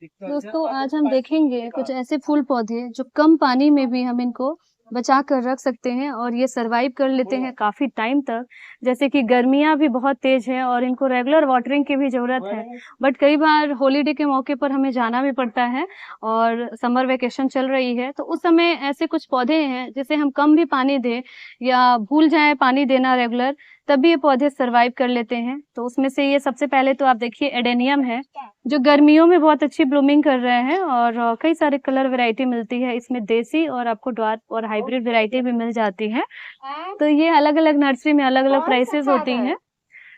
दोस्तों आज हम देखेंगे कुछ ऐसे फूल पौधे जो कम पानी में भी हम इनको बचा कर रख सकते हैं और ये सरवाइव कर लेते हैं काफी टाइम तक। जैसे कि गर्मियां भी बहुत तेज है और इनको रेगुलर वाटरिंग की भी जरूरत है, बट कई बार हॉलीडे के मौके पर हमें जाना भी पड़ता है और समर वेकेशन चल रही है, तो उस समय ऐसे कुछ पौधे हैं जिसे हम कम भी पानी दें या भूल जाएं पानी देना रेगुलर, तब भी ये पौधे सरवाइव कर लेते हैं। तो उसमें से ये सबसे पहले तो आप देखिए एडेनियम है, जो गर्मियों में बहुत अच्छी ब्लूमिंग कर रहे हैं और कई सारे कलर वैरायटी मिलती है इसमें, देसी और आपको ड्वार्फ और हाइब्रिड वैरायटी भी मिल जाती है। तो ये अलग-अलग नर्सरी में अलग-अलग प्राइसेस होती हैं।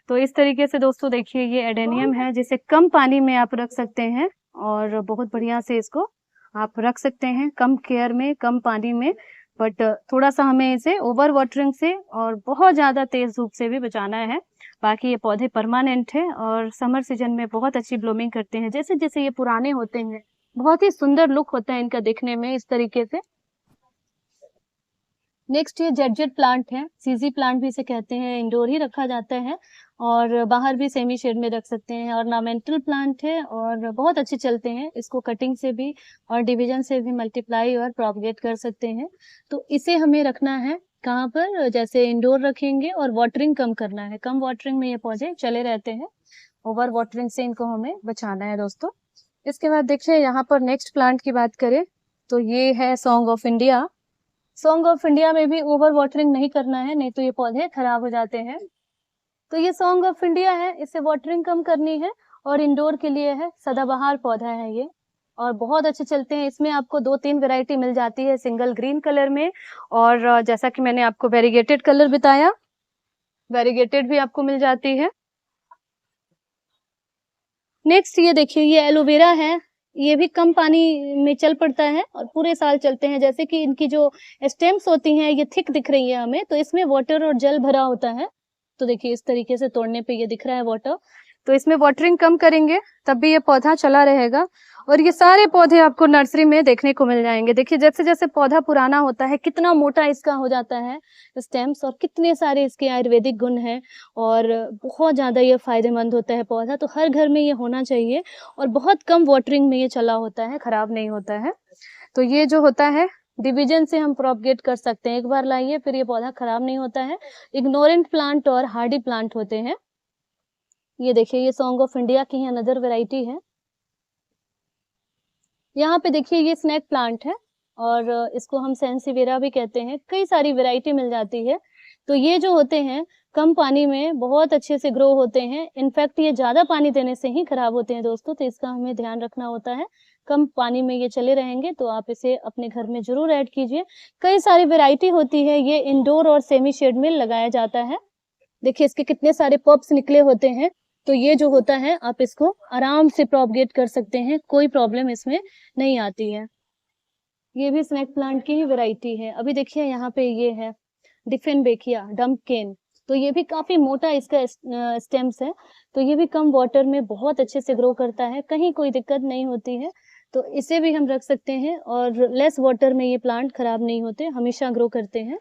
तो इस तरीके से दोस्तों देखिए ये एडेनियम है जिसे कम पानी में आप रख सकते हैं और बहुत बढ़िया से इसको आप रख सकते हैं कम केयर में, कम पानी में। बट थोड़ा सा हमें इसे ओवर वाटरिंग से और बहुत ज्यादा तेज धूप से भी बचाना है। बाकी ये पौधे परमानेंट है और समर सीजन में बहुत अच्छी ब्लूमिंग करते हैं। जैसे जैसे ये पुराने होते हैं बहुत ही सुंदर लुक होता है इनका दिखने में इस तरीके से। नेक्स्ट ये जेट प्लांट है, सीजी प्लांट भी इसे कहते हैं, इंडोर ही रखा जाता है और बाहर भी सेमी शेड में रख सकते हैं। ऑर्नामेंटल प्लांट है और बहुत अच्छे चलते हैं, इसको कटिंग से भी और डिवीजन से भी मल्टीप्लाई और प्रोपगेट कर सकते हैं। तो इसे हमें रखना है कहाँ पर, जैसे इंडोर रखेंगे और वाटरिंग कम करना है। कम वाटरिंग में ये पौधे चले रहते हैं, ओवर वाटरिंग से इनको हमें बचाना है दोस्तों। इसके बाद देखिए यहाँ पर नेक्स्ट प्लांट की बात करें तो ये है song of India. Song of India में भी ओवर वाटरिंग नहीं करना है, नहीं तो ये पौधे खराब हो जाते हैं। तो ये सॉन्ग ऑफ इंडिया है, इसे वाटरिंग कम करनी है और इंडोर के लिए है, सदाबहार पौधा है ये और बहुत अच्छे चलते हैं। इसमें आपको 2-3 वैरायटी मिल जाती है, सिंगल ग्रीन कलर में और जैसा कि मैंने आपको वेरीगेटेड कलर बताया, वेरीगेटेड भी आपको मिल जाती है। नेक्स्ट ये देखिए ये एलोवेरा है, ये भी कम पानी में चल पड़ता है और पूरे साल चलते हैं। जैसे कि इनकी जो स्टेम्स होती हैं ये थिक दिख रही है हमें, तो इसमें वाटर और जल भरा होता है। तो देखिए इस तरीके से तोड़ने पे ये दिख रहा है वाटर, तो इसमें वाटरिंग कम करेंगे तब भी ये पौधा चला रहेगा। और ये सारे पौधे आपको नर्सरी में देखने को मिल जाएंगे। देखिए जैसे जैसे पौधा पुराना होता है कितना मोटा इसका हो जाता है स्टेम्स और कितने सारे इसके आयुर्वेदिक गुण हैं और बहुत ज्यादा ये फायदेमंद होता है पौधा। तो हर घर में ये होना चाहिए और बहुत कम वाटरिंग में ये चला होता है, खराब नहीं होता है। तो ये जो होता है डिवीजन से हम प्रोपगेट कर सकते हैं, एक बार लाइए फिर ये पौधा खराब नहीं होता है। इग्नोरेंट प्लांट और हार्डी प्लांट होते हैं। ये देखिए ये सॉन्ग ऑफ इंडिया की है, अनदर वैरायटी है। यहाँ पे देखिए ये स्नेक प्लांट है और इसको हम सेंसिवेरा भी कहते हैं, कई सारी वैरायटी मिल जाती है। तो ये जो होते हैं कम पानी में बहुत अच्छे से ग्रो होते हैं, इनफैक्ट ये ज्यादा पानी देने से ही खराब होते हैं दोस्तों, तो इसका हमें ध्यान रखना होता है। कम पानी में ये चले रहेंगे तो आप इसे अपने घर में जरूर ऐड कीजिए। कई सारी वैरायटी होती है, ये इंडोर और सेमी शेड में लगाया जाता है। देखिए इसके कितने सारे पॉप्स निकले होते हैं, तो ये जो होता है आप इसको आराम से प्रोपगेट कर सकते हैं, कोई प्रॉब्लम इसमें नहीं आती है। ये भी स्नेक प्लांट की ही वैरायटी है। अभी देखिए यहाँ पे ये है डिफेनबेकिया डम्पकेन, तो ये भी काफी मोटा इसका स्टेम्स है, तो ये भी कम वाटर में बहुत अच्छे से ग्रो करता है, कहीं कोई दिक्कत नहीं होती है। तो इसे भी हम रख सकते हैं और लेस वाटर में ये प्लांट खराब नहीं होते, हमेशा ग्रो करते हैं।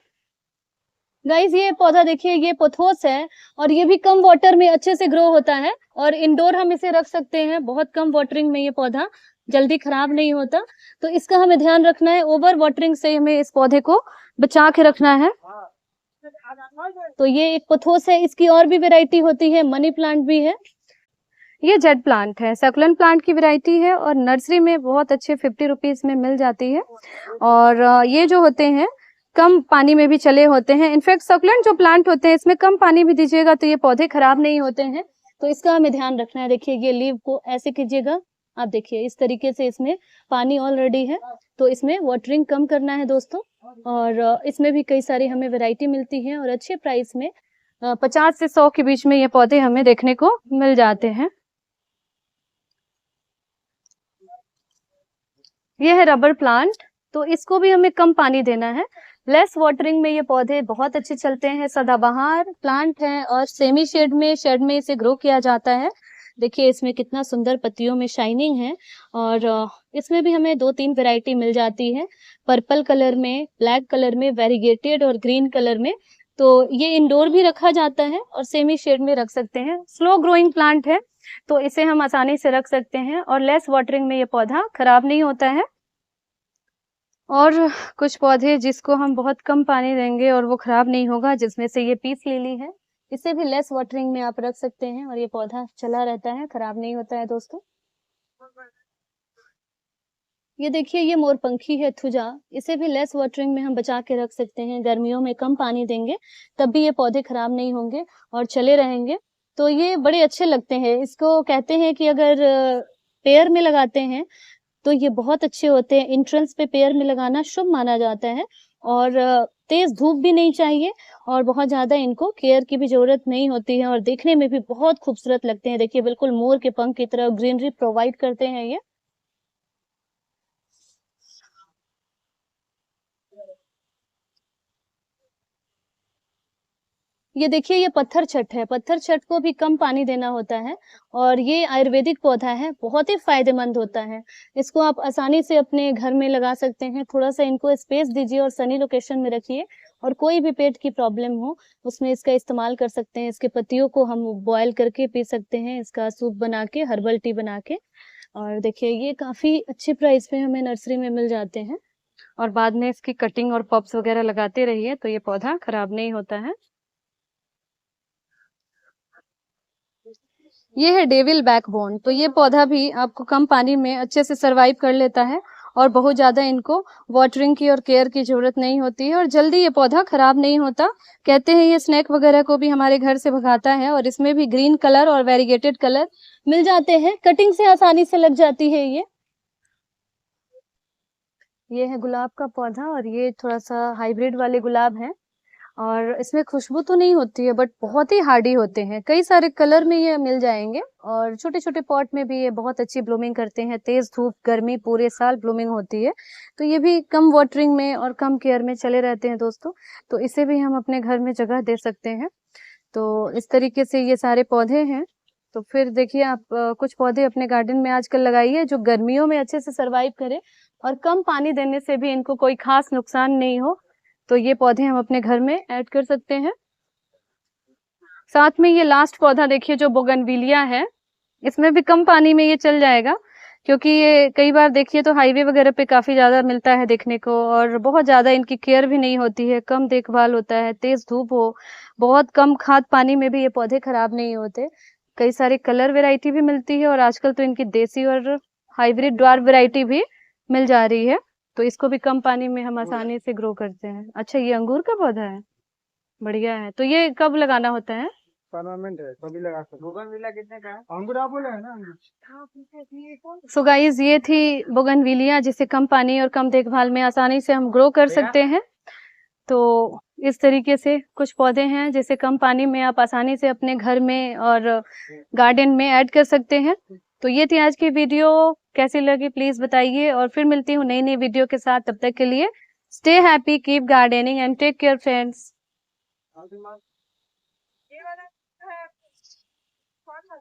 गाइस ये पौधा देखिए ये पोथोस है और ये भी कम वाटर में अच्छे से ग्रो होता है और इंडोर हम इसे रख सकते हैं, बहुत कम वाटरिंग में ये पौधा जल्दी खराब नहीं होता। तो इसका हमें ध्यान रखना है, ओवर वाटरिंग से हमें इस पौधे को बचा के रखना है। तो ये एक पोथोस है, इसकी और भी वैरायटी होती है, मनी प्लांट भी है। ये जेट प्लांट है, सकुलेंट प्लांट की वैरायटी है और नर्सरी में बहुत अच्छे 50 रुपीज में मिल जाती है। और ये जो होते हैं कम पानी में भी चले होते हैं, इनफैक्ट सकुलेंट जो प्लांट होते हैं इसमें कम पानी भी दीजिएगा तो ये पौधे खराब नहीं होते हैं, तो इसका हमें ध्यान रखना है। देखिए ये लीव को ऐसे कीजिएगा, आप देखिए इस तरीके से इसमें पानी ऑलरेडी है, तो इसमें वाटरिंग कम करना है दोस्तों। और इसमें भी कई सारी हमें वैरायटी मिलती है और अच्छे प्राइस में 50 से 100 के बीच में ये पौधे हमें देखने को मिल जाते हैं। ये है रबर प्लांट, तो इसको भी हमें कम पानी देना है, लेस वाटरिंग में ये पौधे बहुत अच्छे चलते हैं। सदाबहार प्लांट है और सेमी शेड में इसे ग्रो किया जाता है। देखिए इसमें कितना सुंदर पत्तियों में शाइनिंग है और इसमें भी हमें 2-3 वैरायटी मिल जाती है, पर्पल कलर में, ब्लैक कलर में, वेरीगेटेड और ग्रीन कलर में। तो ये इंडोर भी रखा जाता है और सेमी शेड में रख सकते हैं। स्लो ग्रोइंग प्लांट है, तो इसे हम आसानी से रख सकते हैं और लेस वाटरिंग में ये पौधा खराब नहीं होता है। और कुछ पौधे जिसको हम बहुत कम पानी देंगे और वो खराब नहीं होगा, जिसमें से ये पीस लिली है। इसे भी लेस वाटरिंग में आप रख सकते हैं और ये पौधा चला रहता है, खराब नहीं होता है दोस्तों। ये देखिए, ये मोरपंखी है थुजा, इसे भी लेस वाटरिंग में हम बचा के रख सकते हैं। गर्मियों में कम पानी देंगे तब भी ये पौधे खराब नहीं होंगे और चले रहेंगे। तो ये बड़े अच्छे लगते हैं। इसको कहते हैं कि अगर पेड़ में लगाते हैं तो ये बहुत अच्छे होते हैं। एंट्रेंस पे पेड़ में लगाना शुभ माना जाता है और तेज धूप भी नहीं चाहिए और बहुत ज़्यादा इनको केयर की भी ज़रूरत नहीं होती है और देखने में भी बहुत खूबसूरत लगते हैं। देखिए, बिल्कुल मोर के पंख की तरह ग्रीनरी प्रोवाइड करते हैं ये। ये देखिए, ये पत्थर छट है। पत्थर छट को भी कम पानी देना होता है और ये आयुर्वेदिक पौधा है, बहुत ही फ़ायदेमंद होता है। इसको आप आसानी से अपने घर में लगा सकते हैं। थोड़ा-सा इनको स्पेस दीजिए और सनी लोकेशन में रखिए और कोई भी पेट की प्रॉब्लम हो, उसमें इसका इस्तेमाल कर सकते हैं। इसके पत्तियों को हम बॉयल करके पी सकते हैं, इसका सूप बना के, हर्बल टी बना के। और देखिए, ये काफ़ी अच्छे प्राइस पे हमें नर्सरी में मिल जाते हैं और बाद में इसकी कटिंग और पब्स वगैरह लगाते रहिए, तो ये पौधा खराब नहीं होता है। ये है डेविल बैकबोन। तो ये पौधा भी आपको कम पानी में अच्छे से सरवाइव कर लेता है और बहुत ज़्यादा इनको वाटरिंग की और केयर की ज़रूरत नहीं होती है और जल्दी ये पौधा खराब नहीं होता। कहते हैं ये स्नेक वगैरह को भी हमारे घर से भगाता है और इसमें भी ग्रीन कलर और वेरीगेटेड कलर मिल जाते हैं। कटिंग से आसानी से लग जाती है ये। ये है गुलाब का पौधा और ये थोड़ा-सा हाइब्रिड वाले गुलाब हैं। और इसमें खुशबू तो नहीं होती है बट बहुत ही हार्डी होते हैं। कई सारे कलर में ये मिल जाएँगे और छोटे-छोटे पॉट में भी ये बहुत अच्छी ब्लूमिंग करते हैं। तेज़ धूप, गर्मी पूरे साल ब्लूमिंग होती है। तो ये भी कम वाटरिंग में और कम केयर में चले रहते हैं दोस्तों। तो इसे भी हम अपने घर में जगह दे सकते हैं। तो इस तरीके से ये सारे पौधे हैं। तो फिर देखिए आप कुछ पौधे अपने गार्डन में आजकल लगाइए जो गर्मियों में अच्छे से सर्वाइव करें और कम पानी देने से भी इनको कोई खास नुकसान नहीं हो। तो ये पौधे हम अपने घर में ऐड कर सकते हैं। साथ में ये लास्ट पौधा देखिए जो बोगनविलिया है, इसमें भी कम पानी में ये चल जाएगा क्योंकि ये कई बार देखिए तो हाईवे वगैरह पे काफ़ी ज़्यादा मिलता है देखने को और बहुत ज़्यादा इनकी केयर भी नहीं होती है, कम देखभाल होता है, तेज़ धूप हो, बहुत कम खाद पानी में भी ये पौधे खराब नहीं होते। कई सारी कलर वैरायटी भी मिलती है और आजकल तो इनकी देसी और हाइब्रिड ड्वार्फ वैरायटी भी मिल जा रही है। तो इसको भी कम पानी में हम आसानी से ग्रो करते हैं। अच्छा, ये अंगूर का पौधा है? बढ़िया है। तो ये कब लगाना होता है? परमानेंट है, कभी लगा सकते। बोगनविला कितने का है? अंगूर आप बोले है ना अंगूर। सो गाइस, ये थी बोगनविलिया जिसे कम पानी और कम देखभाल में आसानी से हम ग्रो कर सकते हैं। तो इस तरीके से कुछ पौधे हैं जिसे कम पानी में आप आसानी से अपने घर में और गार्डन में ऐड कर सकते हैं। तो ये थी आज की वीडियो। कैसी लगी प्लीज बताइए और फिर मिलती हूँ नई नई वीडियो के साथ। तब तक के लिए stay happy, keep gardening and take care friends. ये वाला है, कौन सा?